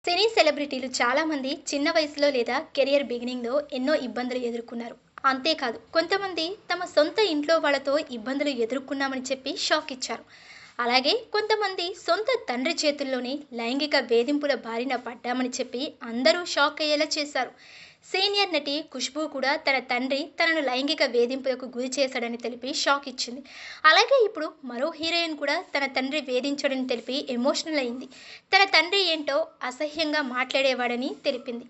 సినీ సెలబ్రిటీలు చాలామంది చిన్న వయసులో లేదా కెరియర్ బిగినింగ్‌లో ఎన్నో ఇబ్బందులు ఎదుర్కొన్నారు. అంతేకాదు కొంతమంది తమ సొంత ఇంట్లో వాళ్ళతో ఇబ్బందులు ఎదుర్కొన్నామని చెప్పి షాక్ ఇచ్చారు. అలాగే కొంతమంది సొంత తండ్రి చేతుల్లోనే లైంగిక వేధింపుల బారిన పడ్డామని చెప్పి అందరూ షాక్ అయ్యేలా చేశారు. సీనియర్ నటి ఖుష్బూ కూడా తన తండ్రి తనను లైంగిక వేధింపులకు గురి చేశాడని తెలిపి షాక్ ఇచ్చింది. అలాగే ఇప్పుడు మరో హీరోయిన్ కూడా తన తండ్రి వేధించాడని తెలిపి ఎమోషనల్ అయింది. తన తండ్రి ఏంటో అసహ్యంగా మాట్లాడేవాడని తెలిపింది.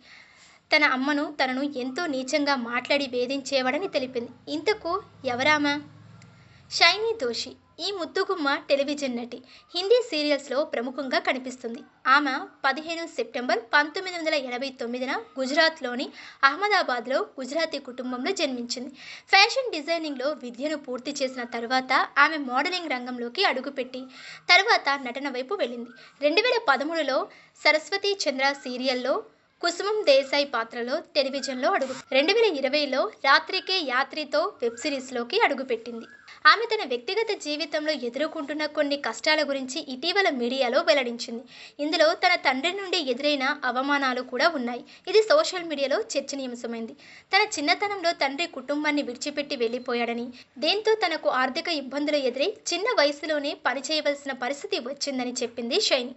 తన అమ్మను తనను ఎంతో నీచంగా మాట్లాడి వేధించేవాడని తెలిపింది. ఇంతకు ఎవరామా? షైనీ దోషి. ఈ ముద్దుగుమ్మ టెలివిజన్ నటి. హిందీ సీరియల్స్లో ప్రముఖంగా కనిపిస్తుంది. ఆమె 15 సెప్టెంబర్ 1989న గుజరాత్లోని అహ్మదాబాద్లో గుజరాతీ కుటుంబంలో జన్మించింది. ఫ్యాషన్ డిజైనింగ్లో విద్యను పూర్తి చేసిన తర్వాత ఆమె మోడలింగ్ రంగంలోకి అడుగుపెట్టి తర్వాత నటన వైపు వెళ్ళింది. 2013లో సరస్వతి చంద్ర సీరియల్లో కుసుమం దేశాయ్ పాత్రలో టెలివిజన్లో అడుగు 2020లో రాత్రికే యాత్రితో వెబ్ సిరీస్లోకి అడుగుపెట్టింది. ఆమె తన వ్యక్తిగత జీవితంలో ఎదుర్కొంటున్న కొన్ని కష్టాల గురించి ఇటీవల మీడియాలో వెల్లడించింది. ఇందులో తన తండ్రి నుండి ఎదురైన అవమానాలు కూడా ఉన్నాయి. ఇది సోషల్ మీడియాలో చర్చనీయాంశమైంది. తన చిన్నతనంలో తండ్రి కుటుంబాన్ని విడిచిపెట్టి వెళ్ళిపోయాడని, దీంతో తనకు ఆర్థిక ఇబ్బందులు ఎదురై చిన్న వయసులోనే పనిచేయవలసిన పరిస్థితి వచ్చిందని చెప్పింది షైనీ.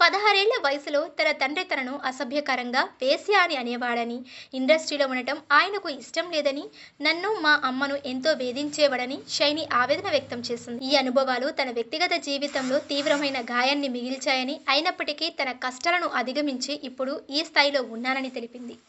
16 ఏళ్ల వయసులో తన తండ్రి తనను అసభ్యకరంగా వేశ్య అని అనేవాడని, ఇండస్ట్రీలో ఉండటం ఆయనకు ఇష్టం లేదని, నన్ను మా అమ్మను ఎంతో వేధించేవాడని షైనీ ఆవేదన వ్యక్తం చేసింది. ఈ అనుభవాలు తన వ్యక్తిగత జీవితంలో తీవ్రమైన గాయాన్ని మిగిల్చాయని, అయినప్పటికీ తన కష్టాలను అధిగమించి ఇప్పుడు ఈ స్థాయిలో ఉన్నానని తెలిపింది.